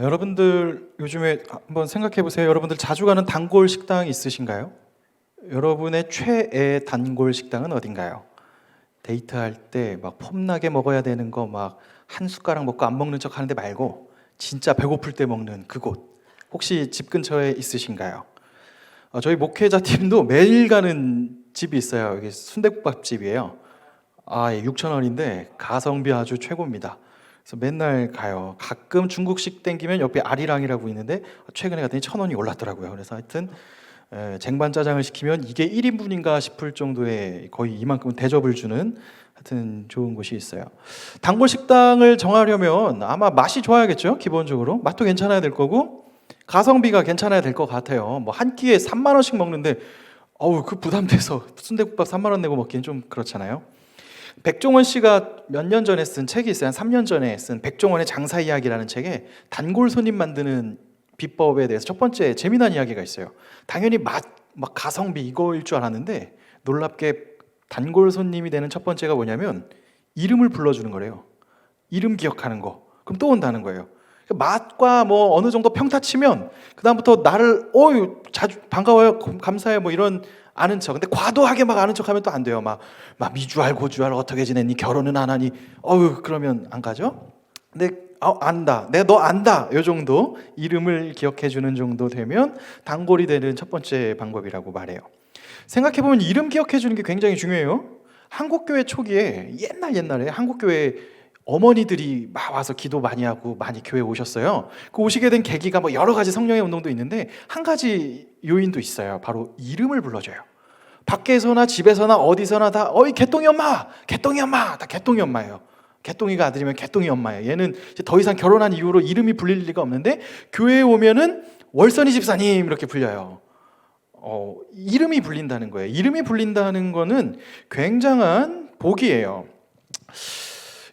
여러분들 요즘에 한번 생각해 보세요. 여러분들 자주 가는 단골 식당 있으신가요? 여러분의 최애 단골 식당은 어딘가요? 데이트할 때 막 폼나게 먹어야 되는 거 막 한 숟가락 먹고 안 먹는 척 하는데 말고 진짜 배고플 때 먹는 그곳. 혹시 집 근처에 있으신가요? 저희 목회자 팀도 매일 가는 집이 있어요. 여기 순댓국밥 집이에요. 6천 원인데 가성비 아주 최고입니다. 그래서 맨날 가요. 가끔 중국식 땡기면 옆에 아리랑이라고 있는데 최근에 갔더니 1,000원이 올랐더라고요. 그래서 하여튼 쟁반 짜장을 시키면 이게 1인분인가 싶을 정도의 거의 이만큼 대접을 주는 하여튼 좋은 곳이 있어요. 단골 식당을 정하려면 아마 맛이 좋아야겠죠. 기본적으로 맛도 괜찮아야 될 거고 가성비가 괜찮아야 될 것 같아요. 뭐 한 끼에 3만 원씩 먹는데 그 부담돼서 순댓국밥 3만 원 내고 먹기는 좀 그렇잖아요. 백종원 씨가 몇 년 전에 쓴 책이 있어요. 한 3년 전에 쓴 백종원의 장사 이야기라는 책에 단골 손님 만드는 비법에 대해서 첫 번째 재미난 이야기가 있어요. 당연히 맛, 막 가성비 이거일 줄 알았는데 놀랍게 단골 손님이 되는 첫 번째가 뭐냐면 이름을 불러주는 거래요. 이름 기억하는 거. 그럼 또 온다는 거예요. 맛과 뭐 어느 정도 평타치면 그 다음부터 나를 자주 반가워요, 감사해요, 뭐 이런 아는 척. 근데 과도하게 막 아는 척하면 또 안 돼요. 막 미주알 고주알 어떻게 지냈니? 결혼은 안 하니? 그러면 안 가죠. 근데 안다. 내가 너 안다. 요 정도 이름을 기억해 주는 정도 되면 단골이 되는 첫 번째 방법이라고 말해요. 생각해 보면 이름 기억해 주는 게 굉장히 중요해요. 한국교회 초기에 옛날에 한국교회 어머니들이 막 와서 기도 많이 하고 많이 교회 오셨어요. 그 오시게 된 계기가 뭐 여러 가지 성령의 운동도 있는데 한 가지 요인도 있어요. 바로 이름을 불러줘요. 밖에서나 집에서나 어디서나 다 개똥이 엄마, 개똥이 엄마, 다 개똥이 엄마예요. 개똥이가 아들이면 개똥이 엄마예요. 얘는 이제 더 이상 결혼한 이후로 이름이 불릴 리가 없는데 교회에 오면은 월선이 집사님 이렇게 불려요. 이름이 불린다는 거예요. 이름이 불린다는 거는 굉장한 복이에요.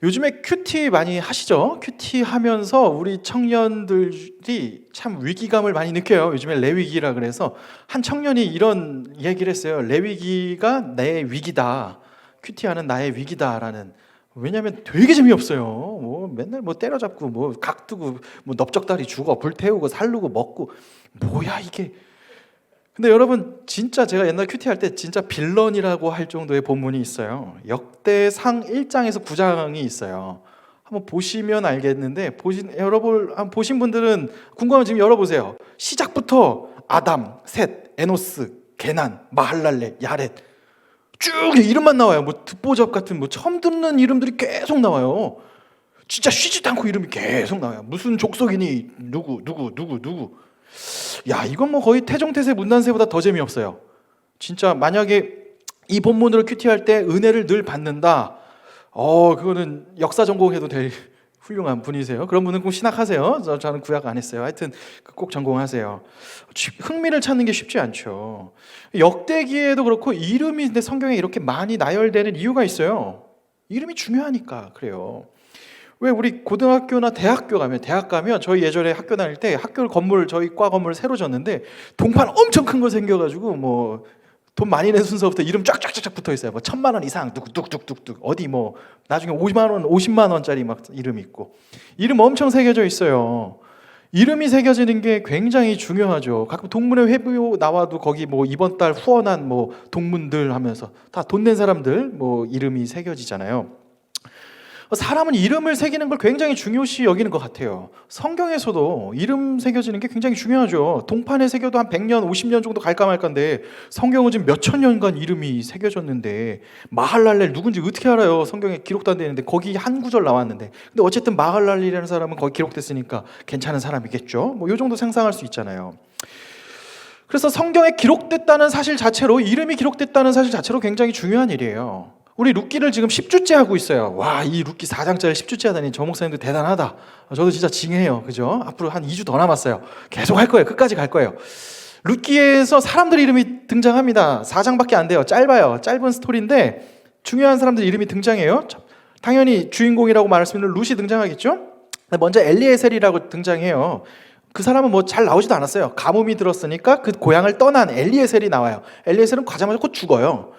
요즘에 큐티 많이 하시죠? 큐티 하면서 우리 청년들이 참 위기감을 많이 느껴요. 요즘에 레위기라 그래서 한 청년이 이런 얘기를 했어요. 레위기가 내 위기다. 큐티하는 나의 위기다라는. 왜냐하면 되게 재미없어요. 맨날 때려잡고 각두고 넓적다리 죽어 불태우고 살르고 먹고 뭐야 이게. 근데 여러분 진짜 제가 옛날 큐티 할 때 진짜 빌런이라고 할 정도의 본문이 있어요. 역대상 1장에서 9장이 있어요. 한번 보시면 알겠는데 보신 분들은 궁금하면 지금 열어보세요. 시작부터 아담, 셋, 에노스, 게난, 마할랄레, 야렛 쭉 이름만 나와요. 듣보잡 같은 처음 듣는 이름들이 계속 나와요. 진짜 쉬지도 않고 이름이 계속 나와요. 무슨 족속이니 누구. 야, 이건 거의 태종태세 문단세보다 더 재미없어요. 진짜 만약에 이 본문으로 큐티할 때 은혜를 늘 받는다. 그거는 역사 전공해도 될 훌륭한 분이세요. 그런 분은 꼭 신학하세요. 저는 구약 안 했어요. 하여튼 꼭 전공하세요. 흥미를 찾는 게 쉽지 않죠. 역대기에도 그렇고 이름이 근데 성경에 이렇게 많이 나열되는 이유가 있어요. 이름이 중요하니까 그래요. 왜 우리 고등학교나 대학 가면 저희 예전에 학교 다닐 때 저희 과 건물 새로 졌는데 동판 엄청 큰 거 생겨가지고 돈 많이 낸 순서부터 이름 쫙쫙쫙 붙어 있어요. 1,000만 원 이상 누구 뚝뚝뚝뚝 어디 나중에 50만 원짜리 막 이름 있고 이름 엄청 새겨져 있어요. 이름이 새겨지는 게 굉장히 중요하죠. 가끔 동문회 회부 나와도 거기 이번 달 후원한 동문들 하면서 다 돈 낸 사람들 이름이 새겨지잖아요. 사람은 이름을 새기는 걸 굉장히 중요시 여기는 것 같아요. 성경에서도 이름 새겨지는 게 굉장히 중요하죠. 동판에 새겨도 한 100년, 50년 정도 갈까 말까인데 성경은 지금 몇천 년간 이름이 새겨졌는데 마할랄렐 누군지 어떻게 알아요? 성경에 기록도 안 되는데 거기 한 구절 나왔는데 근데 어쨌든 마할랄렐이라는 사람은 거기 기록됐으니까 괜찮은 사람이겠죠. 요 정도 상상할 수 있잖아요. 그래서 성경에 기록됐다는 사실 자체로 이름이 기록됐다는 사실 자체로 굉장히 중요한 일이에요. 우리 룻기를 지금 10주째 하고 있어요. 와, 이 룻기 4장짜리 10주째 하다니 저 목사님도 대단하다. 저도 진짜 징해요. 그죠? 앞으로 한 2주 더 남았어요. 계속 할 거예요. 끝까지 갈 거예요. 룻기에서 사람들 이름이 등장합니다. 4장밖에 안 돼요. 짧아요. 짧은 스토리인데 중요한 사람들 이름이 등장해요. 당연히 주인공이라고 말할 수 있는 룻이 등장하겠죠? 먼저 엘리에셀이라고 등장해요. 그 사람은 잘 나오지도 않았어요. 가뭄이 들었으니까 그 고향을 떠난 엘리에셀이 나와요. 엘리에셀은 가자마자 곧 죽어요.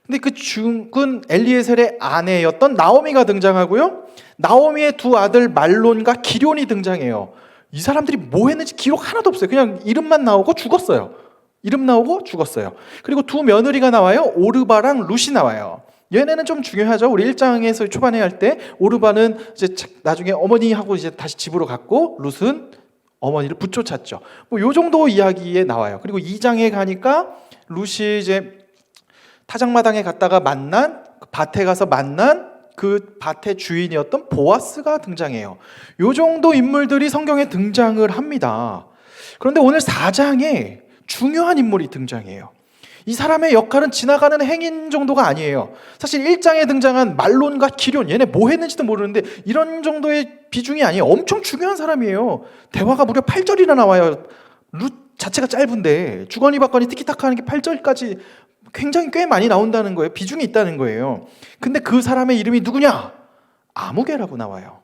근데 그 죽은 엘리에셀의 아내였던 나오미가 등장하고요. 나오미의 두 아들 말론과 기럐이 등장해요. 이 사람들이 뭐 했는지 기록 하나도 없어요. 그냥 이름만 나오고 죽었어요. 이름 나오고 죽었어요. 그리고 두 며느리가 나와요. 오르바랑 룻이 나와요. 얘네는 좀 중요하죠. 우리 1장에서 초반에 할 때 오르바는 이제 나중에 어머니하고 이제 다시 집으로 갔고 룻은 어머니를 붙쫓았죠. 뭐 요 정도 이야기에 나와요. 그리고 2장에 가니까 룻이 이제 타작마당에 갔다가 만난 밭에 가서 만난 그 밭의 주인이었던 보아스가 등장해요. 요 정도 인물들이 성경에 등장을 합니다. 그런데 오늘 4장에 중요한 인물이 등장해요. 이 사람의 역할은 지나가는 행인 정도가 아니에요. 사실 1장에 등장한 말론과 기럨, 얘네 뭐 했는지도 모르는데 이런 정도의 비중이 아니에요. 엄청 중요한 사람이에요. 대화가 무려 8절이나 나와요. 룻 자체가 짧은데 주거니 받거니 티키타카 하는 게 8절까지 굉장히 꽤 많이 나온다는 거예요. 비중이 있다는 거예요. 근데 그 사람의 이름이 누구냐? 아무개라고 나와요.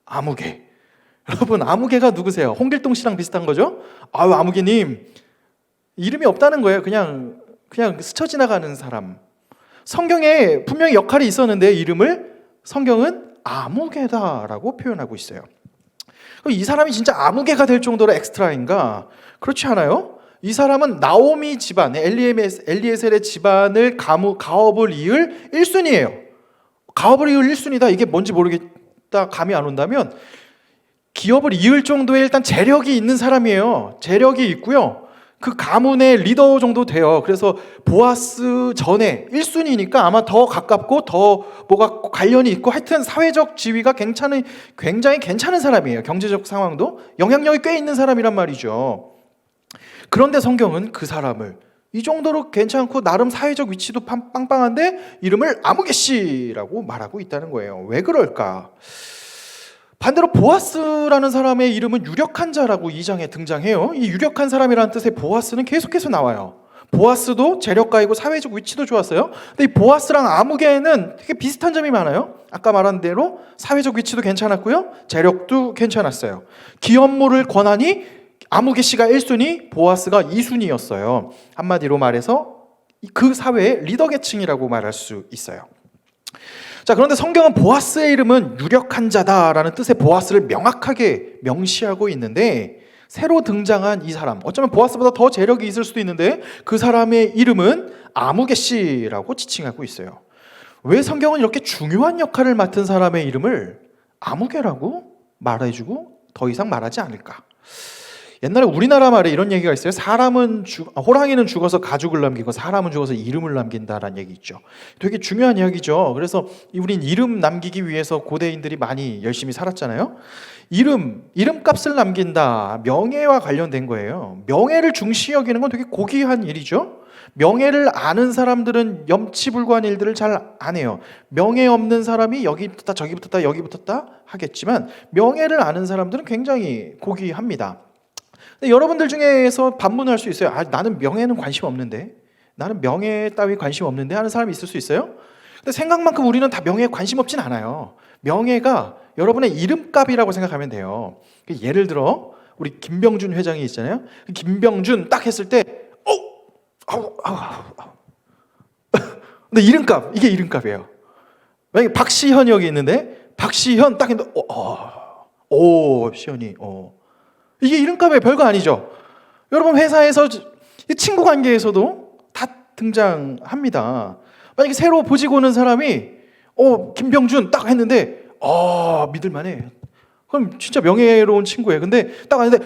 아무개. 여러분, 아무개가 누구세요? 홍길동 씨랑 비슷한 거죠? 아유, 아무개님. 이름이 없다는 거예요. 그냥 스쳐 지나가는 사람. 성경에 분명히 역할이 있었는데 이름을 성경은 아무개다라고 표현하고 있어요. 이 사람이 진짜 아무개가 될 정도로 엑스트라인가? 그렇지 않아요? 이 사람은 나오미 집안, 엘리에셀의 집안을 가업을 이을 1순위예요. 가업을 이을 1순위다. 이게 뭔지 모르겠다. 감이 안 온다면 기업을 이을 정도의 일단 재력이 있는 사람이에요. 재력이 있고요. 그 가문의 리더 정도 돼요. 그래서 보아스 전에 1순위니까 아마 더 가깝고 더 뭐가 관련이 있고 하여튼 사회적 지위가 굉장히 괜찮은 사람이에요. 경제적 상황도 영향력이 꽤 있는 사람이란 말이죠. 그런데 성경은 그 사람을 이 정도로 괜찮고 나름 사회적 위치도 빵빵한데 이름을 아무개씨라고 말하고 있다는 거예요. 왜 그럴까? 반대로 보아스라는 사람의 이름은 유력한 자라고 2장에 등장해요. 이 유력한 사람이라는 뜻의 보아스는 계속해서 나와요. 보아스도 재력가이고 사회적 위치도 좋았어요. 근데 이 보아스랑 아무개는 되게 비슷한 점이 많아요. 아까 말한 대로 사회적 위치도 괜찮았고요. 재력도 괜찮았어요. 기업물을 권하니 아무개 씨가 1순위, 보아스가 2순위였어요. 한마디로 말해서 그 사회의 리더 계층이라고 말할 수 있어요. 자, 그런데 성경은 보아스의 이름은 유력한 자다라는 뜻의 보아스를 명확하게 명시하고 있는데 새로 등장한 이 사람, 어쩌면 보아스보다 더 재력이 있을 수도 있는데 그 사람의 이름은 아무개 씨라고 지칭하고 있어요. 왜 성경은 이렇게 중요한 역할을 맡은 사람의 이름을 아무개라고 말해주고 더 이상 말하지 않을까? 옛날에 우리나라 말에 이런 얘기가 있어요. 호랑이는 죽어서 가죽을 남기고 사람은 죽어서 이름을 남긴다라는 얘기 있죠. 되게 중요한 이야기죠. 그래서 우린 이름 남기기 위해서 고대인들이 많이 열심히 살았잖아요. 이름값을 남긴다. 명예와 관련된 거예요. 명예를 중시 여기는 건 되게 고귀한 일이죠. 명예를 아는 사람들은 염치불구한 일들을 잘 안 해요. 명예 없는 사람이 여기 붙었다 저기 붙었다 여기 붙었다 하겠지만 명예를 아는 사람들은 굉장히 고귀합니다. 근데 여러분들 중에서 반문할 수 있어요. 나는 명예는 관심 없는데, 나는 명예 따위 관심 없는데 하는 사람이 있을 수 있어요. 근데 생각만큼 우리는 다 명예에 관심 없진 않아요. 명예가 여러분의 이름값이라고 생각하면 돼요. 예를 들어 우리 김병준 회장이 있잖아요. 김병준 딱 했을 때 근데 이름값, 이게 이름값이에요. 만약에 박시현 여기 있는데 박시현 딱 했는데 시현이 이게 이름값의 별거 아니죠. 여러분 회사에서 친구 관계에서도 다 등장합니다. 만약에 새로 보직 오는 사람이 김병준 딱 했는데 믿을만해. 그럼 진짜 명예로운 친구예요. 근데 딱 하는데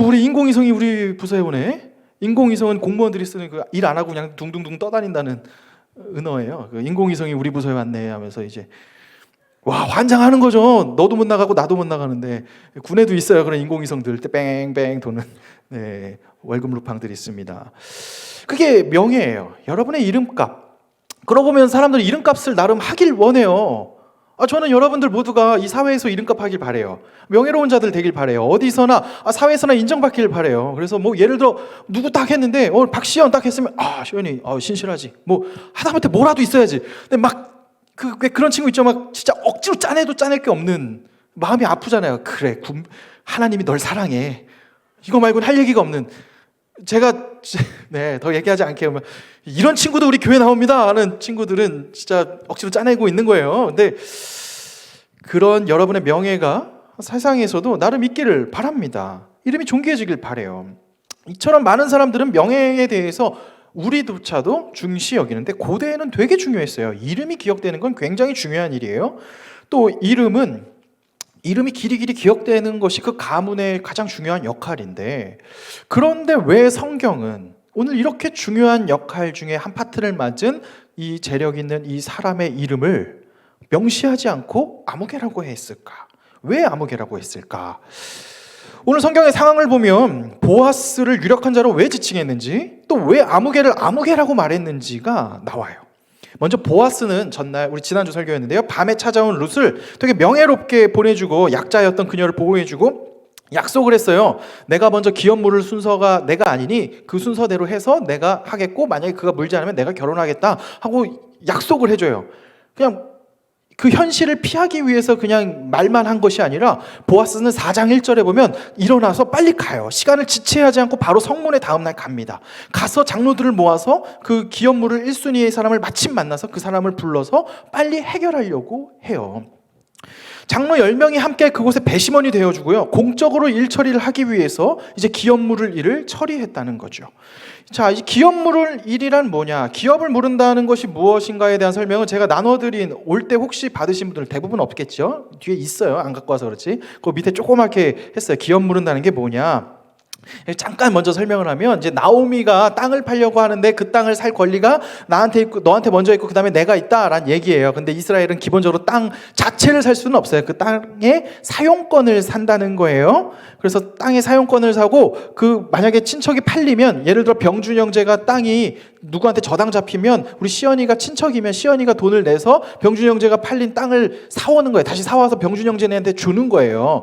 우리 인공위성이 우리 부서에 오네. 인공위성은 공무원들이 쓰는 그 일 안 하고 그냥 둥둥둥 떠다닌다는 은어예요. 그 인공위성이 우리 부서에 왔네 하면서 이제 환장하는 거죠. 너도 못 나가고 나도 못 나가는데 군에도 있어요. 그런 인공위성들 때 뺑뺑 도는 월급 루팡들이 있습니다. 그게 명예예요. 여러분의 이름값. 그러고 보면 사람들이 이름값을 나름 하길 원해요. 저는 여러분들 모두가 이 사회에서 이름값 하길 바래요. 명예로운 자들 되길 바래요. 어디서나 사회에서나 인정받길 바래요. 그래서 예를 들어 누구 딱 했는데 박시현 딱 했으면 시현이 신실하지. 하다못해 뭐라도 있어야지. 근데 그런 친구 있죠. 진짜 억지로 짜내도 짜낼 게 없는 마음이 아프잖아요. 그래, 하나님이 널 사랑해. 이거 말고는 할 얘기가 없는. 제가 더 얘기하지 않게요. 이런 친구도 우리 교회 나옵니다 하는 친구들은 진짜 억지로 짜내고 있는 거예요. 근데 그런 여러분의 명예가 세상에서도 나름 있기를 바랍니다. 이름이 존귀해지길 바래요. 이처럼 많은 사람들은 명예에 대해서 우리조차도 중시 여기는데 고대에는 되게 중요했어요. 이름이 기억되는 건 굉장히 중요한 일이에요. 또 이름이 길이길이 기억되는 것이 그 가문의 가장 중요한 역할인데, 그런데 왜 성경은 오늘 이렇게 중요한 역할 중에 한 파트를 맡은 이 재력 있는 이 사람의 이름을 명시하지 않고 아무개라고 했을까? 왜 아무개라고 했을까? 오늘 성경의 상황을 보면 보아스를 유력한 자로 왜 지칭했는지, 또 왜 아무개를 아무개라고 말했는지가 나와요. 먼저 보아스는 전날 우리 지난주 설교했는데요, 밤에 찾아온 룻을 되게 명예롭게 보내주고 약자였던 그녀를 보호해주고 약속을 했어요. 내가 먼저 기업 물을 순서가 내가 아니니 그 순서대로 해서 내가 하겠고, 만약에 그가 물지 않으면 내가 결혼하겠다 하고 약속을 해줘요. 그냥 그 현실을 피하기 위해서 그냥 말만 한 것이 아니라, 보아스는 4장 1절에 보면 일어나서 빨리 가요. 시간을 지체하지 않고 바로 성문에 다음날 갑니다. 가서 장로들을 모아서 그 기업 물을 1순위의 사람을 마침 만나서 그 사람을 불러서 빨리 해결하려고 해요. 장로 10명이 함께 그곳에 배심원이 되어주고요, 공적으로 일 처리를 하기 위해서 이제 기업 물을 일을 처리했다는 거죠. 자, 이 기업 물을 일이란 뭐냐, 기업을 물은다는 것이 무엇인가에 대한 설명은 제가 나눠드린, 올 때 혹시 받으신 분들 대부분 없겠죠? 뒤에 있어요. 안 갖고 와서 그렇지. 그 밑에 조그맣게 했어요. 기업 물은다는 게 뭐냐. 잠깐 먼저 설명을 하면, 이제 나오미가 땅을 팔려고 하는데 그 땅을 살 권리가 나한테 있고, 너한테 먼저 있고 그 다음에 내가 있다라는 얘기예요. 근데 이스라엘은 기본적으로 땅 자체를 살 수는 없어요. 그 땅의 사용권을 산다는 거예요. 그래서 땅의 사용권을 사고, 그 만약에 친척이 팔리면, 예를 들어 병준 형제가 땅이 누구한테 저당 잡히면 우리 시연이가 친척이면 시연이가 돈을 내서 병준 형제가 팔린 땅을 사오는 거예요. 다시 사와서 병준 형제한테 주는 거예요.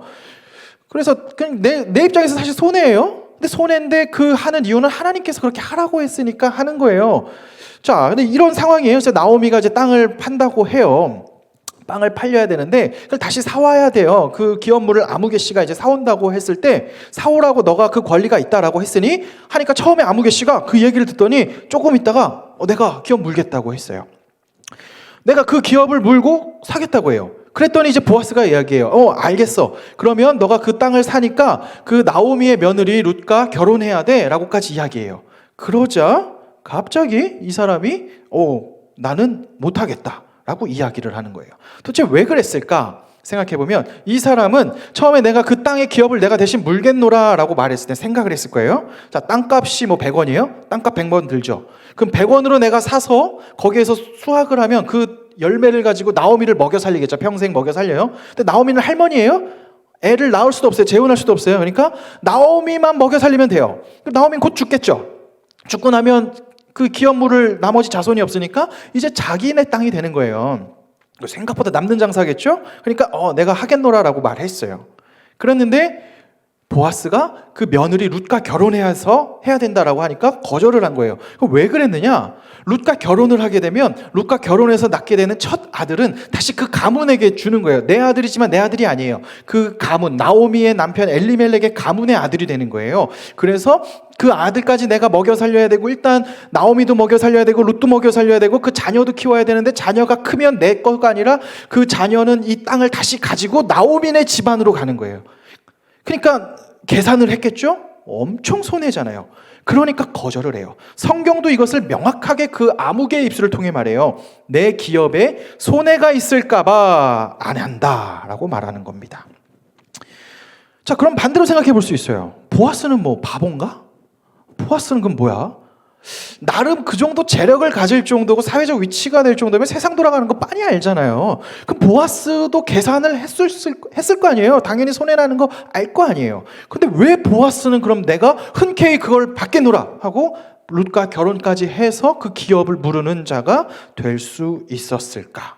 그래서 그냥 내 입장에서 사실 손해예요. 근데 손해인데 그 하는 이유는 하나님께서 그렇게 하라고 했으니까 하는 거예요. 자, 근데 이런 상황이에요. 그래서 나오미가 이제 땅을 판다고 해요. 땅을 팔려야 되는데 그걸 다시 사와야 돼요. 그 기업물을 아무개 씨가 이제 사온다고 했을 때, 사오라고 너가 그 권리가 있다라고 했으니 하니까, 처음에 아무개 씨가 그 얘기를 듣더니 조금 있다가 내가 기업 물겠다고 했어요. 내가 그 기업을 물고 사겠다고 해요. 그랬더니 이제 보아스가 이야기해요. 알겠어. 그러면 너가 그 땅을 사니까 그 나오미의 며느리 룻과 결혼해야 돼 라고까지 이야기해요. 그러자 갑자기 이 사람이 나는 못하겠다 라고 이야기를 하는 거예요. 도대체 왜 그랬을까 생각해보면, 이 사람은 처음에 내가 그 땅의 기업을 내가 대신 물겠노라 라고 말했을 때 생각을 했을 거예요. 자, 땅값이 100원이에요? 땅값 100원 들죠. 그럼 100원으로 내가 사서 거기에서 수확을 하면 그 열매를 가지고 나오미를 먹여 살리겠죠. 평생 먹여 살려요. 근데 나오미는 할머니예요. 애를 낳을 수도 없어요. 재혼할 수도 없어요. 그러니까 나오미만 먹여 살리면 돼요. 나오미는 곧 죽겠죠. 죽고 나면 그 기업물을 나머지 자손이 없으니까 이제 자기네 땅이 되는 거예요. 생각보다 남는 장사겠죠. 그러니까 내가 하겠노라라고 말했어요. 그랬는데 보아스가 그 며느리 룻과 결혼해서 해야 된다라고 하니까 거절을 한 거예요. 그럼 왜 그랬느냐? 룻과 결혼을 하게 되면 룻과 결혼해서 낳게 되는 첫 아들은 다시 그 가문에게 주는 거예요. 내 아들이지만 내 아들이 아니에요. 그 가문, 나오미의 남편 엘리멜렉의 가문의 아들이 되는 거예요. 그래서 그 아들까지 내가 먹여 살려야 되고, 일단 나오미도 먹여 살려야 되고 룻도 먹여 살려야 되고 그 자녀도 키워야 되는데, 자녀가 크면 내 거가 아니라 그 자녀는 이 땅을 다시 가지고 나오미네 집안으로 가는 거예요. 그러니까 계산을 했겠죠? 엄청 손해잖아요. 그러니까 거절을 해요. 성경도 이것을 명확하게 그 아무개의 입술을 통해 말해요. 내 기업에 손해가 있을까봐 안 한다라고 말하는 겁니다. 자, 그럼 반대로 생각해 볼 수 있어요. 보아스는 뭐 바본가? 보아스는 그럼 뭐야? 나름 그 정도 재력을 가질 정도고 사회적 위치가 될 정도면 세상 돌아가는 거 빤히 알잖아요. 그럼 보아스도 계산을 했을 거 아니에요. 당연히 손해나는 거 알 거 아니에요. 근데 왜 보아스는 그럼 내가 흔쾌히 그걸 받겠노라 하고 룻과 결혼까지 해서 그 기업을 무르는 자가 될 수 있었을까?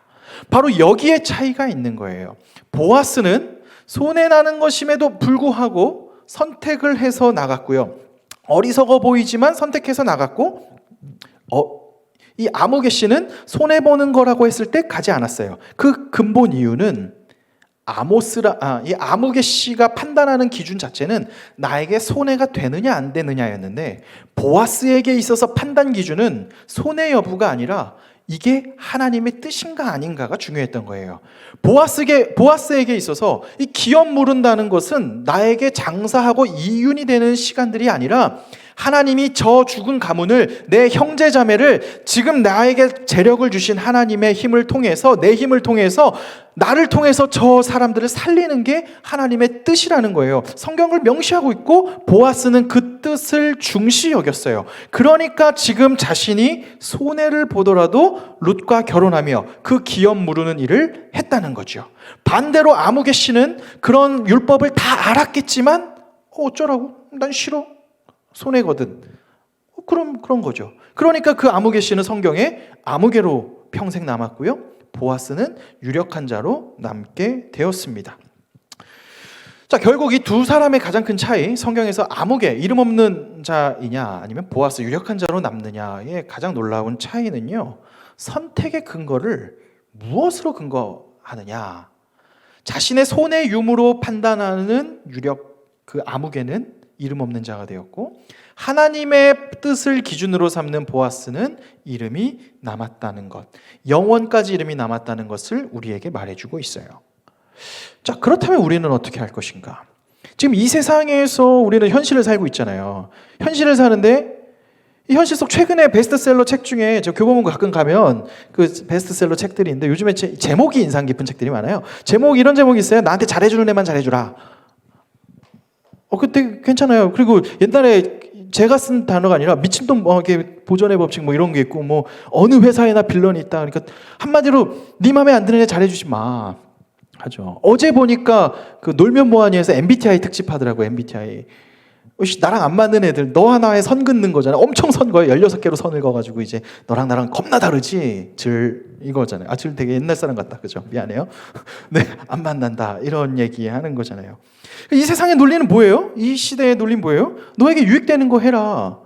바로 여기에 차이가 있는 거예요. 보아스는 손해나는 것임에도 불구하고 선택을 해서 나갔고요. 어리석어 보이지만 선택해서 나갔고, 이 아무개 씨는 손해보는 거라고 했을 때 가지 않았어요. 그 근본 이유는 이 아무개 씨가 판단하는 기준 자체는 나에게 손해가 되느냐 안 되느냐였는데, 보아스에게 있어서 판단 기준은 손해 여부가 아니라 이게 하나님의 뜻인가 아닌가가 중요했던 거예요. 보아스에게 있어서 이 기업 물은다는 것은 나에게 장사하고 이윤이 되는 시간들이 아니라 하나님이 저 죽은 가문을, 내 형제 자매를 지금 나에게 재력을 주신 하나님의 힘을 통해서, 내 힘을 통해서, 나를 통해서 저 사람들을 살리는 게 하나님의 뜻이라는 거예요. 성경을 명시하고 있고 보아스는 그 뜻을 중시 여겼어요. 그러니까 지금 자신이 손해를 보더라도 룻과 결혼하며 그 기업 무르는 일을 했다는 거죠. 반대로 아무개 씨는 그런 율법을 다 알았겠지만 어쩌라고? 난 싫어. 손해거든. 그런 거죠. 그러니까 그 아무개 씨는 성경에 아무개로 평생 남았고요. 보아스는 유력한 자로 남게 되었습니다. 자, 결국 이 두 사람의 가장 큰 차이, 성경에서 아무개, 이름 없는 자이냐 아니면 보아스 유력한 자로 남느냐의 가장 놀라운 차이는요, 선택의 근거를 무엇으로 근거하느냐. 자신의 손의 유무로 판단하는 그 아무개는 이름 없는 자가 되었고, 하나님의 뜻을 기준으로 삼는 보아스는 이름이 남았다는 것, 영원까지 이름이 남았다는 것을 우리에게 말해주고 있어요. 자, 그렇다면 우리는 어떻게 할 것인가? 지금 이 세상에서 우리는 현실을 살고 있잖아요. 현실을 사는데 이 현실 속 최근에 베스트셀러 책 중에, 저 교보문 가끔 가면 그 베스트셀러 책들이 있는데 요즘에 제목이 인상 깊은 책들이 많아요. 이런 제목이 있어요. 나한테 잘해주는 애만 잘해주라. 그때 괜찮아요. 그리고 옛날에 제가 쓴 단어가 아니라 미친놈 이렇게 보존의 법칙 이런 게 있고, 어느 회사에나 빌런이 있다. 그러니까 한마디로 네 맘에 안 드는 애 잘해주지 마 하죠. 어제 보니까 그 놀면 뭐하니에서 MBTI 특집 하더라고. MBTI. 나랑 안 맞는 애들, 너 하나에 선 긋는 거잖아. 엄청 선 거예요. 16개로 선을 그어가지고 이제 너랑 나랑 겁나 다르지? 이거잖아요. 질 되게 옛날 사람 같다. 그죠? 미안해요. 네, 안 만난다. 이런 얘기 하는 거잖아요. 이 세상의 논리는 뭐예요? 이 시대의 논리는 뭐예요? 너에게 유익되는 거 해라.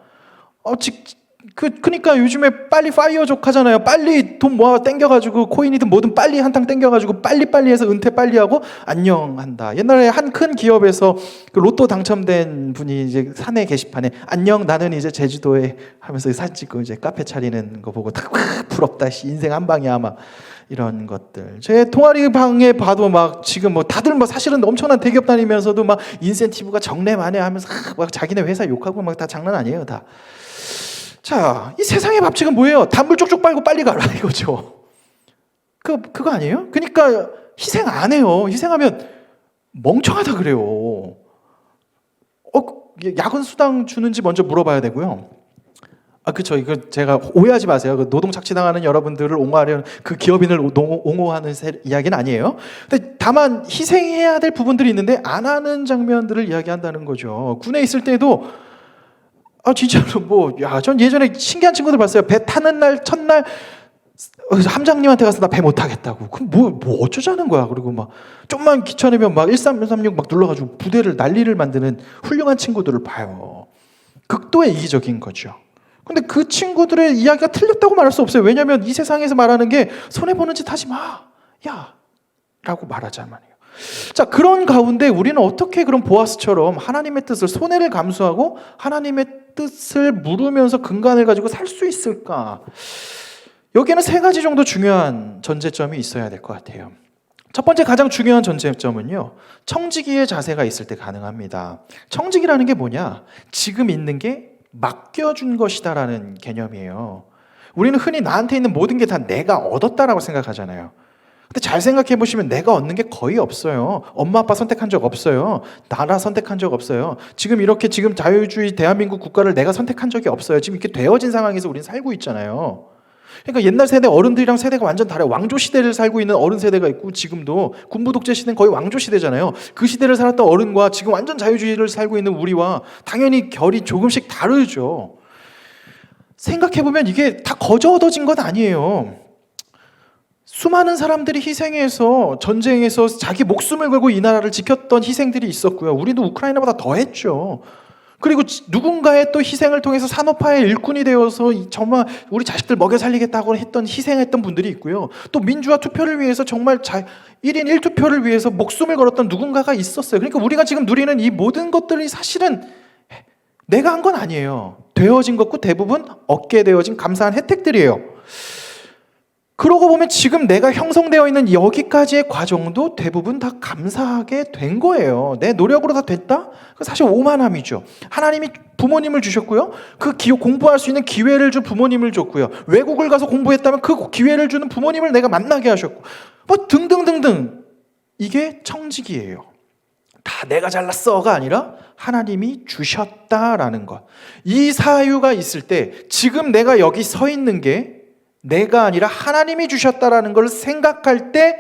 그러니까 요즘에 빨리 파이어족 하잖아요. 빨리 돈 모아 땡겨가지고 코인이든 뭐든 빨리 한탕 땡겨가지고 빨리 해서 은퇴 빨리 하고 안녕한다. 옛날에 한 큰 기업에서 그 로또 당첨된 분이 이제 사내 게시판에 안녕 나는 이제 제주도에 하면서 사진 찍고 이제 카페 차리는 거 보고 딱 부럽다. 인생 한 방이야 막 이런 것들. 제 동아리 방에 봐도 지금 다들 사실은 엄청난 대기업 다니면서도 인센티브가 적내만해 하면서 막 자기네 회사 욕하고 다 장난 아니에요 다. 자, 이 세상의 법칙은 뭐예요? 단물 쪽쪽 빨고 빨리 가라 이거죠. 그거 아니에요? 그러니까 희생 안 해요. 희생하면 멍청하다 그래요. 야근 수당 주는지 먼저 물어봐야 되고요. 그렇죠. 이거 제가 오해하지 마세요. 노동 착취당하는 여러분들을 옹호하려는 그 기업인을 옹호하는 이야기는 아니에요. 근데 다만 희생해야 될 부분들이 있는데 안 하는 장면들을 이야기한다는 거죠. 군에 있을 때도 진짜로 전 예전에 신기한 친구들 봤어요. 배 타는 날 첫날 함장님한테 가서 나 배 못 타겠다고. 그럼 뭐 어쩌자는 거야. 그리고 좀만 귀찮으면 1336 눌러가지고 부대를 난리를 만드는 훌륭한 친구들을 봐요. 극도의 이기적인 거죠. 근데 그 친구들의 이야기가 틀렸다고 말할 수 없어요. 왜냐하면 이 세상에서 말하는 게 손해보는 짓 하지 마. 야 라고 말하자만요. 자, 그런 가운데 우리는 어떻게 그런 보아스처럼 하나님의 뜻을, 손해를 감수하고 하나님의 뜻을 물으면서 근간을 가지고 살 수 있을까? 여기에는 3가지 정도 중요한 전제점이 있어야 될 것 같아요. 첫 번째 가장 중요한 전제점은요, 청지기의 자세가 있을 때 가능합니다. 청지기라는 게 뭐냐? 지금 있는 게 맡겨준 것이다라는 개념이에요. 우리는 흔히 나한테 있는 모든 게 다 내가 얻었다라고 생각하잖아요. 근데 잘 생각해 보시면 내가 얻는 게 거의 없어요. 엄마 아빠 선택한 적 없어요. 나라 선택한 적 없어요. 지금 자유주의 대한민국 국가를 내가 선택한 적이 없어요. 지금 이렇게 되어진 상황에서 우리는 살고 있잖아요. 그러니까 옛날 세대 어른들이랑 세대가 완전 달라요. 왕조 시대를 살고 있는 어른 세대가 있고, 지금도 군부 독재 시대는 거의 왕조 시대잖아요. 그 시대를 살았던 어른과 지금 완전 자유주의를 살고 있는 우리와 당연히 결이 조금씩 다르죠. 생각해 보면 이게 다 거저 얻어진 건 아니에요. 수많은 사람들이 희생해서 전쟁에서 자기 목숨을 걸고 이 나라를 지켰던 희생들이 있었고요. 우리도 우크라이나보다 더 했죠. 그리고 누군가의 또 희생을 통해서 산업화의 일꾼이 되어서 정말 우리 자식들 먹여 살리겠다고 희생했던 분들이 있고요. 또 민주화 투표를 위해서 정말 1인 1투표를 위해서 목숨을 걸었던 누군가가 있었어요. 그러니까 우리가 지금 누리는 이 모든 것들이 사실은 내가 한 건 아니에요. 되어진 것고 대부분 얻게 되어진 감사한 혜택들이에요. 그러고 보면 지금 내가 형성되어 있는 여기까지의 과정도 대부분 다 감사하게 된 거예요. 내 노력으로 다 됐다? 그건 사실 오만함이죠. 하나님이 부모님을 주셨고요. 그 공부할 수 있는 기회를 준 부모님을 줬고요. 외국을 가서 공부했다면 그 기회를 주는 부모님을 내가 만나게 하셨고, 뭐 등등등등. 이게 청직이에요. 다 내가 잘났어가 아니라 하나님이 주셨다라는 것. 이 사유가 있을 때 지금 내가 여기 서 있는 게 내가 아니라 하나님이 주셨다라는 걸 생각할 때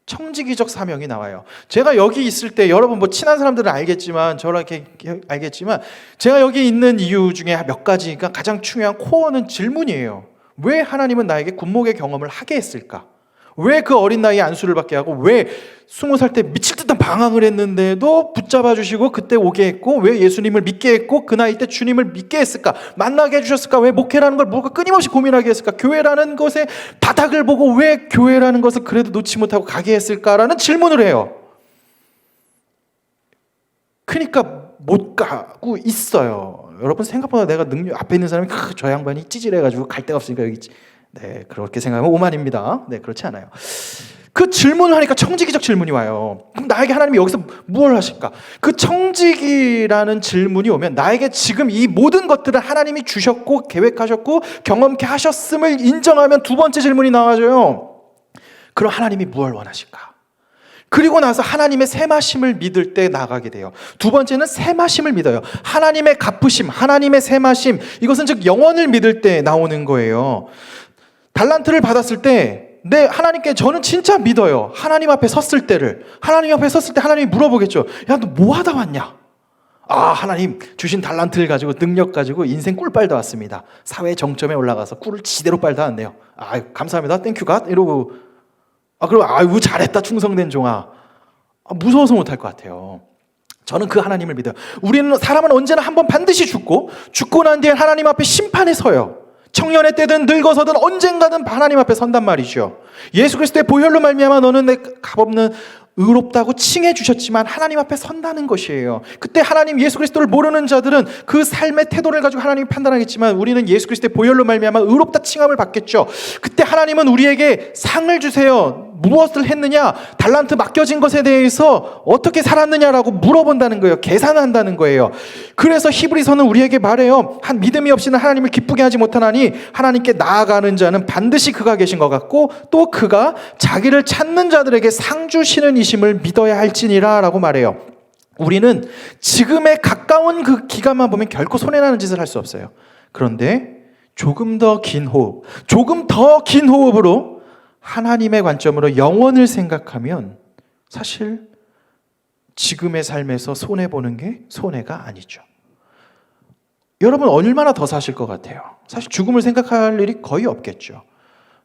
청지기적 사명이 나와요. 제가 여기 있을 때 여러분 뭐 친한 사람들은 알겠지만 저랑 이렇게 알겠지만 제가 여기 있는 이유 중에 몇 가지가 가장 중요한 코어는 질문이에요. 왜 하나님은 나에게 군목의 경험을 하게 했을까? 왜 그 어린 나이에 안수를 받게 하고 왜 20살 때 미칠 듯한 방황을 했는데도 붙잡아 주시고 그때 오게 했고 왜 예수님을 믿게 했고 그 나이 때 주님을 믿게 했을까? 만나게 해주셨을까? 왜 목회라는 걸 뭔가 끊임없이 고민하게 했을까? 교회라는 것의 바닥을 보고 왜 교회라는 것을 그래도 놓지 못하고 가게 했을까라는 질문을 해요. 그러니까 못 가고 있어요. 여러분 생각보다 내가 앞에 있는 사람이 저 양반이 찌질해가지고 갈 데가 없으니까 여기 있지. 네, 그렇게 생각하면 오만입니다. 네, 그렇지 않아요. 그 질문을 하니까 청지기적 질문이 와요. 그럼 나에게 하나님이 여기서 무엇을 하실까? 그 청지기라는 질문이 오면 나에게 지금 이 모든 것들을 하나님이 주셨고 계획하셨고 경험케 하셨음을 인정하면 두 번째 질문이 나와져요. 그럼 하나님이 무엇을 원하실까? 그리고 나서 하나님의 샘하심을 믿을 때 나가게 돼요. 두 번째는 샘하심을 믿어요. 하나님의 갚으심, 하나님의 샘하심, 이것은 즉 영원을 믿을 때 나오는 거예요. 달란트를 받았을 때 하나님께 저는 진짜 믿어요. 하나님 앞에 섰을 때를. 하나님 앞에 섰을 때 하나님이 물어보겠죠. 야, 너 뭐 하다 왔냐? 아, 하나님 주신 달란트를 가지고 능력 가지고 인생 꿀 빨다 왔습니다. 사회 정점에 올라가서 꿀을 지대로 빨다 왔네요. 아, 감사합니다. 땡큐 갓 이러고 그럼 아이고 잘했다 충성된 종아. 무서워서 못할 것 같아요. 저는 그 하나님을 믿어요. 사람은 언제나 한번 반드시 죽고 난 뒤에 하나님 앞에 심판에 서요. 청년의 때든 늙어서든 언젠가든 하나님 앞에 선단 말이죠. 예수 그리스도의 보혈로 말미암아 너는 내 값없는 의롭다고 칭해 주셨지만 하나님 앞에 선다는 것이에요. 그때 하나님 예수 그리스도를 모르는 자들은 그 삶의 태도를 가지고 하나님이 판단하겠지만 우리는 예수 그리스도의 보혈로 말미암아 의롭다 칭함을 받겠죠. 그때 하나님은 우리에게 상을 주세요. 무엇을 했느냐? 달란트 맡겨진 것에 대해서 어떻게 살았느냐라고 물어본다는 거예요. 계산한다는 거예요. 그래서 히브리서는 우리에게 말해요. 한 믿음이 없이는 하나님을 기쁘게 하지 못하나니 하나님께 나아가는 자는 반드시 그가 계신 것 같고 또 그가 자기를 찾는 자들에게 상 주시는 이심을 믿어야 할지니라 라고 말해요. 우리는 지금의 가까운 그 기간만 보면 결코 손해나는 짓을 할 수 없어요. 그런데 조금 더 긴 호흡으로 하나님의 관점으로 영원을 생각하면 사실 지금의 삶에서 손해보는 게 손해가 아니죠. 여러분 얼마나 더 사실 것 같아요? 사실 죽음을 생각할 일이 거의 없겠죠.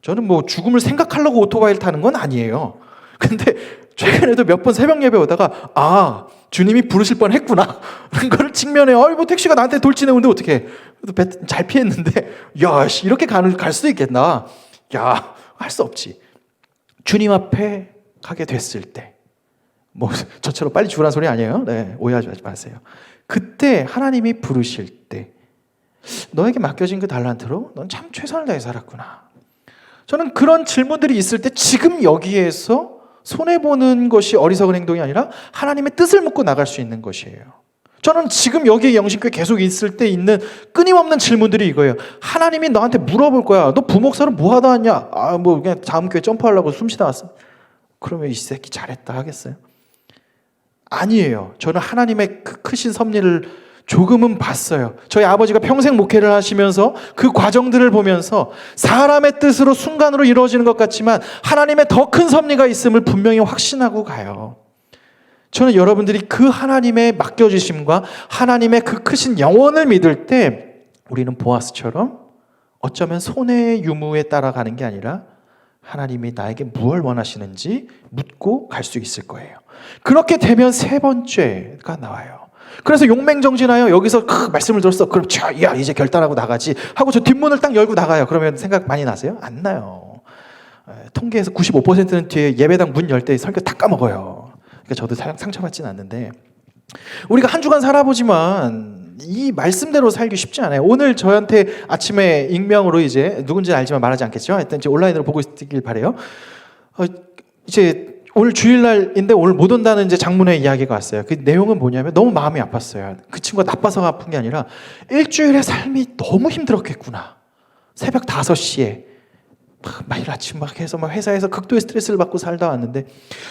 저는 뭐 죽음을 생각하려고 오토바이를 타는 건 아니에요. 근데 최근에도 몇 번 새벽 예배 오다가 주님이 부르실 뻔 했구나 그런 거를 직면해. 뭐 택시가 나한테 돌진해오는데 어떡해. 그래도 잘 피했는데 이렇게 갈 수도 있겠나. 할 수 없지. 주님 앞에 가게 됐을 때 뭐 저처럼 빨리 죽으라는 소리 아니에요. 네, 오해하지 마세요. 그때 하나님이 부르실 때 너에게 맡겨진 그 달란트로 넌 참 최선을 다해 살았구나. 저는 그런 질문들이 있을 때 지금 여기에서 손해보는 것이 어리석은 행동이 아니라 하나님의 뜻을 묻고 나갈 수 있는 것이에요. 저는 지금 여기 영신교회 계속 있을 때 있는 끊임없는 질문들이 이거예요. 하나님이 너한테 물어볼 거야. 너 부목사는 뭐 하다 왔냐? 뭐 그냥 다음 교회 점프하려고 숨쉬다 왔어. 그러면 이 새끼 잘했다 하겠어요? 아니에요. 저는 하나님의 그 크신 섭리를 조금은 봤어요. 저희 아버지가 평생 목회를 하시면서 그 과정들을 보면서 사람의 뜻으로 순간으로 이루어지는 것 같지만 하나님의 더 큰 섭리가 있음을 분명히 확신하고 가요. 저는 여러분들이 그 하나님의 맡겨주심과 하나님의 그 크신 영원을 믿을 때 우리는 보아스처럼 어쩌면 손해의 유무에 따라가는 게 아니라 하나님이 나에게 무엇을 원하시는지 묻고 갈 수 있을 거예요. 그렇게 되면 세 번째가 나와요. 그래서 용맹정진하여 여기서 말씀을 들었어. 그럼 이제 결단하고 나가지 하고 저 뒷문을 딱 열고 나가요. 그러면 생각 많이 나세요? 안 나요. 통계에서 95%는 뒤에 예배당 문 열 때 설교 다 까먹어요. 그러니까 저도 상처받지는 않는데 우리가 한 주간 살아보지만 이 말씀대로 살기 쉽지 않아요. 오늘 저한테 아침에 익명으로 이제 누군지 알지만 말하지 않겠죠. 하여튼 이제 온라인으로 보고 있길 바래요. 이제 오늘 주일날인데 오늘 못 온다는 이제 장문의 이야기가 왔어요. 그 내용은 뭐냐면 너무 마음이 아팠어요. 그 친구가 나빠서 아픈 게 아니라 일주일의 삶이 너무 힘들었겠구나. 새벽 5시에 매일 아침 막 해서 막 회사에서 극도의 스트레스를 받고 살다 왔는데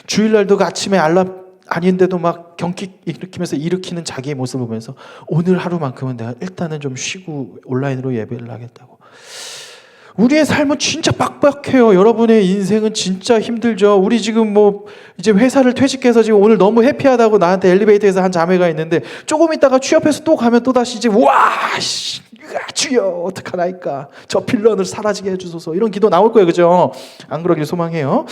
주일날도 그 아침에 알람 아닌데도 막 경기 일으키면서 일으키는 자기의 모습을 보면서 오늘 하루만큼은 내가 일단은 좀 쉬고 온라인으로 예배를 하겠다고. 우리의 삶은 진짜 빡빡해요. 여러분의 인생은 진짜 힘들죠. 우리 지금 뭐 이제 회사를 퇴직해서 지금 오늘 너무 해피하다고 나한테 엘리베이터에서 한 자매가 있는데 조금 있다가 취업해서 또 가면 또 다시 이제 주여 어떡하나이까 저 빌런을 사라지게 해주소서 이런 기도 나올 거예요. 그죠? 안 그러길 소망해요.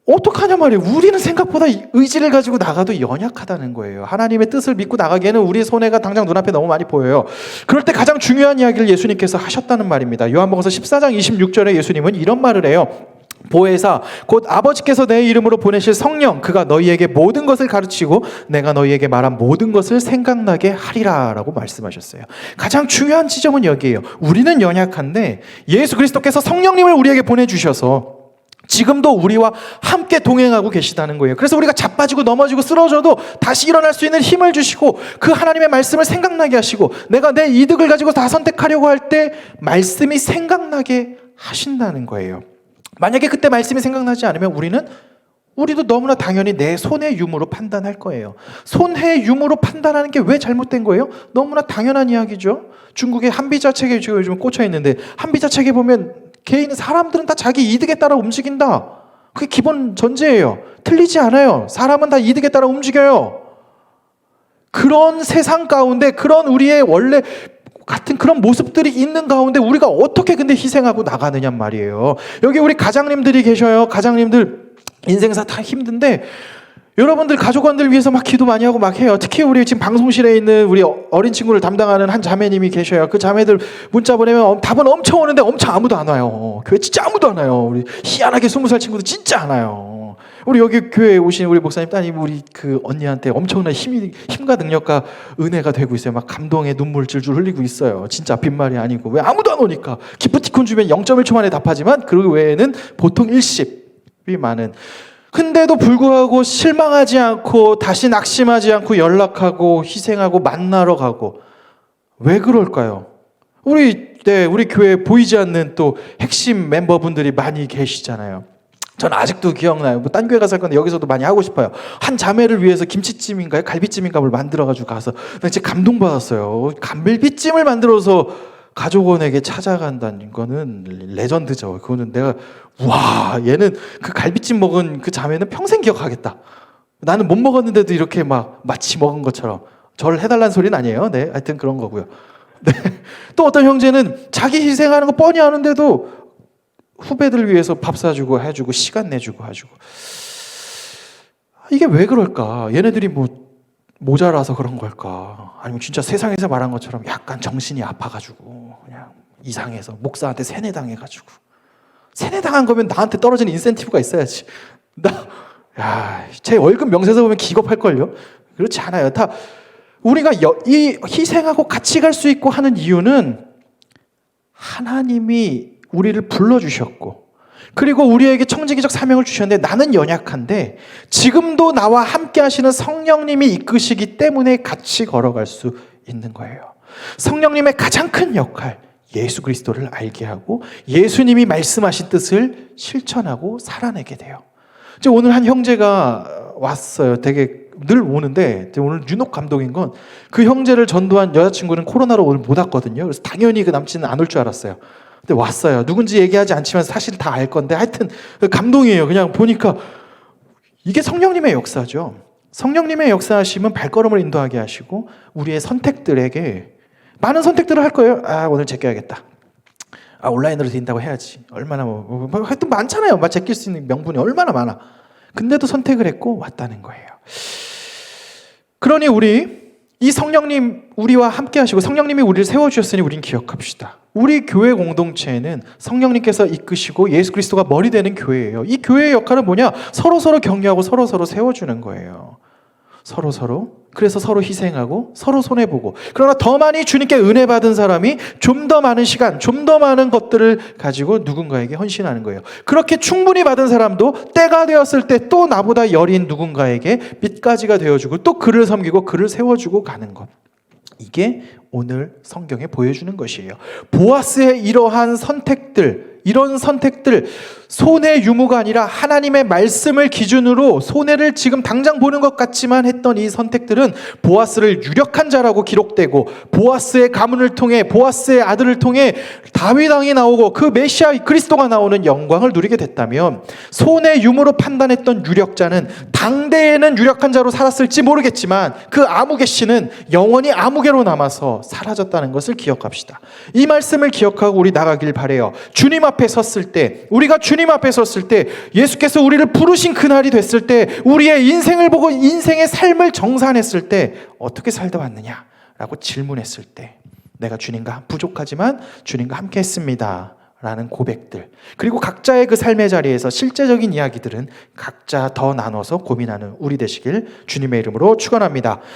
어떡하냐 말이에요. 우리는 생각보다 의지를 가지고 나가도 연약하다는 거예요. 하나님의 뜻을 믿고 나가기에는 우리의 손해가 당장 눈앞에 너무 많이 보여요. 그럴 때 가장 중요한 이야기를 예수님께서 하셨다는 말입니다. 요한복음서 14장 26절에 예수님은 이런 말을 해요. 보혜사 곧 아버지께서 내 이름으로 보내실 성령 그가 너희에게 모든 것을 가르치고 내가 너희에게 말한 모든 것을 생각나게 하리라 라고 말씀하셨어요. 가장 중요한 지점은 여기에요. 우리는 연약한데 예수 그리스도께서 성령님을 우리에게 보내주셔서 지금도 우리와 함께 동행하고 계시다는 거예요. 그래서 우리가 자빠지고 넘어지고 쓰러져도 다시 일어날 수 있는 힘을 주시고 그 하나님의 말씀을 생각나게 하시고 내가 내 이득을 가지고 다 선택하려고 할 때 말씀이 생각나게 하신다는 거예요. 만약에 그때 말씀이 생각나지 않으면 우리도 너무나 당연히 내 손의 유무로 판단할 거예요. 손의 유무로 판단하는 게 왜 잘못된 거예요? 너무나 당연한 이야기죠. 중국의 한비자책에 지금 요즘 꽂혀 있는데 한비자책에 보면 사람들은 다 자기 이득에 따라 움직인다. 그게 기본 전제예요. 틀리지 않아요. 사람은 다 이득에 따라 움직여요. 그런 세상 가운데 그런 우리의 원래 같은 그런 모습들이 있는 가운데 우리가 어떻게 근데 희생하고 나가느냐 말이에요. 여기 우리 가장님들이 계셔요. 가장님들 인생사 다 힘든데 여러분들 가족원들 위해서 막 기도 많이 하고 막 해요. 특히 우리 지금 방송실에 있는 우리 어린 친구를 담당하는 한 자매님이 계셔요. 그 자매들 문자 보내면 답은 엄청 오는데 엄청 아무도 안 와요. 교회 진짜 아무도 안 와요. 우리 희한하게 20살 친구도 진짜 안 와요. 우리 여기 교회에 오신 우리 목사님 따님 우리 그 언니한테 엄청난 힘과 능력과 은혜가 되고 있어요. 막 감동의 눈물 줄줄 흘리고 있어요. 진짜 빈말이 아니고. 왜 아무도 안 오니까. 기프티콘 주면 0.1초 만에 답하지만 그 외에는 보통 일십이 많은. 근데도 불구하고 실망하지 않고 다시 낙심하지 않고 연락하고 희생하고 만나러 가고 왜 그럴까요? 우리 교회에 보이지 않는 또 핵심 멤버분들이 많이 계시잖아요. 전 아직도 기억나요. 뭐 딴 교회 가서 할 건데 여기서도 많이 하고 싶어요. 한 자매를 위해서 김치찜인가요? 갈비찜인가를 만들어가지고 가서 나 진짜 감동받았어요. 갈비찜을 만들어서 가족원에게 찾아간다는 거는 레전드죠. 그거는 내가 와 얘는 그 갈비찜 먹은 그 자매는 평생 기억하겠다. 나는 못 먹었는데도 이렇게 막 마치 먹은 것처럼 저를 해달라는 소리는 아니에요. 네, 하여튼 그런 거고요. 네. 또 어떤 형제는 자기 희생하는 거 뻔히 아는데도 후배들 위해서 밥 사주고 해주고 시간 내주고 해주고 이게 왜 그럴까? 얘네들이 뭐 모자라서 그런 걸까? 아니면 진짜 세상에서 말한 것처럼 약간 정신이 아파가지고 그냥 이상해서 목사한테 세뇌당해가지고 세뇌당한 거면 나한테 떨어지는 인센티브가 있어야지. 제 월급 명세서 보면 기겁할걸요? 그렇지 않아요. 다 우리가 이 희생하고 같이 갈 수 있고 하는 이유는 하나님이 우리를 불러주셨고 그리고 우리에게 청지기적 사명을 주셨는데 나는 연약한데 지금도 나와 함께 하시는 성령님이 이끄시기 때문에 같이 걸어갈 수 있는 거예요. 성령님의 가장 큰 역할, 예수 그리스도를 알게 하고 예수님이 말씀하신 뜻을 실천하고 살아내게 돼요. 오늘 한 형제가 왔어요. 되게 늘 오는데 오늘 유독 감동인 건 그 형제를 전도한 여자친구는 코로나로 오늘 못 왔거든요. 그래서 당연히 그 남친은 안 올 줄 알았어요. 근데 왔어요. 누군지 얘기하지 않지만 사실 다 알 건데 하여튼 감동이에요. 그냥 보니까 이게 성령님의 역사죠. 성령님의 역사하시면 발걸음을 인도하게 하시고 우리의 선택들에게 많은 선택들을 할 거예요. 오늘 제껴야겠다. 온라인으로 드린다고 해야지. 얼마나 하여튼 많잖아요. 제낄 수 있는 명분이 얼마나 많아. 근데도 선택을 했고 왔다는 거예요. 그러니 이 성령님 우리와 함께 하시고 성령님이 우리를 세워주셨으니 우린 기억합시다. 우리 교회 공동체는 성령님께서 이끄시고 예수 그리스도가 머리 되는 교회예요. 이 교회의 역할은 뭐냐? 서로서로 격려하고 서로서로 세워주는 거예요. 서로서로 그래서 서로 희생하고 서로 손해보고, 그러나 더 많이 주님께 은혜 받은 사람이 좀 더 많은 시간, 좀 더 많은 것들을 가지고 누군가에게 헌신하는 거예요. 그렇게 충분히 받은 사람도 때가 되었을 때 또 나보다 여린 누군가에게 밑가지가 되어주고 또 그를 섬기고 그를 세워주고 가는 것. 이게 오늘 성경에 보여주는 것이에요. 보아스의 이러한 선택들, 이런 선택들, 손해 유무가 아니라 하나님의 말씀을 기준으로 손해를 지금 당장 보는 것 같지만 했던 이 선택들은 보아스를 유력한 자라고 기록되고, 보아스의 가문을 통해, 보아스의 아들을 통해 다윗 왕이 나오고 그 메시아 그리스도가 나오는 영광을 누리게 됐다면, 손해 유무로 판단했던 유력자는 당대에는 유력한 자로 살았을지 모르겠지만 그 아무개 씨는 영원히 아무개로 남아서 사라졌다는 것을 기억합시다. 이 말씀을 기억하고 우리 나가길 바라요. 주님 앞에 섰을 때, 우리가 주님 앞에 섰을 때, 예수께서 우리를 부르신 그날이 됐을 때, 우리의 인생을 보고 인생의 삶을 정산했을 때 어떻게 살다 왔느냐라고 질문했을 때, 내가 주님과 부족하지만 주님과 함께 했습니다 라는 고백들, 그리고 각자의 그 삶의 자리에서 실제적인 이야기들은 각자 더 나눠서 고민하는 우리 되시길 주님의 이름으로 축원합니다.